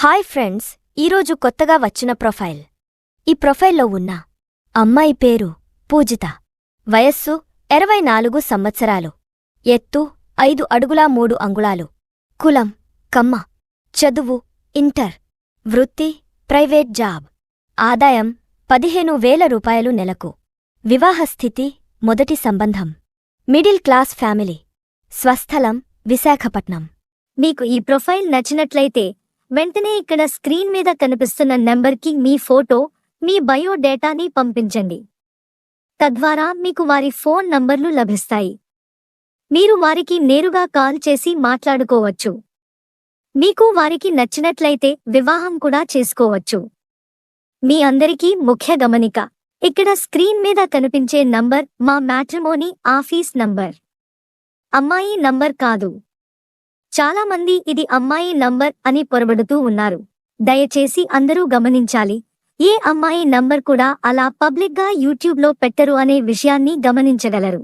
Hi friends, ఈరోజు కొత్తగా వచ్చిన ప్రొఫైల్. ఈ ప్రొఫైల్లో ఉన్న అమ్మాయి పేరు పూజిత. వయస్సు 24 సంవత్సరాలు. ఎత్తు 5 అడుగుల 3 అంగుళాలు. కులం కమ్మ. చదువు ఇంటర్. వృత్తి ప్రైవేట్ జాబ్. ఆదాయం 15,000 రూపాయలు నెలకు. వివాహస్థితి మొదటి సంబంధం. Middle class family. స్వస్థలం విశాఖపట్నం. మీకు ఈ ప్రొఫైల్ నచ్చినట్లయితే వెంటనే ఇక్కడ స్క్రీన్ మీద కనిపిస్తున్న నెంబర్కి మీ ఫోటో, మీ బయోడేటాని పంపించండి. తద్వారా మీకు వారి ఫోన్ నంబర్లు లభిస్తాయి. మీరు వారికి నేరుగా కాల్ చేసి మాట్లాడుకోవచ్చు. మీకు వారికి నచ్చినట్లయితే వివాహం కూడా చేసుకోవచ్చు. మీ అందరికీ ముఖ్య గమనిక: ఇక్కడ స్క్రీన్ మీద కనిపించే నంబర్ మా మ్యాట్రిమోనీ ఆఫీస్ నంబర్. అమ్మాయి నంబర్ కాదు. చాలామంది ఇది అమ్మాయి నంబర్ అని పొరబడుతూ ఉన్నారు. దయచేసి అందరూ గమనించాలి. ఏ అమ్మాయి నంబర్ కూడా అలా పబ్లిక్గా యూట్యూబ్లో పెట్టరు అనే విషయాన్ని గమనించగలరు.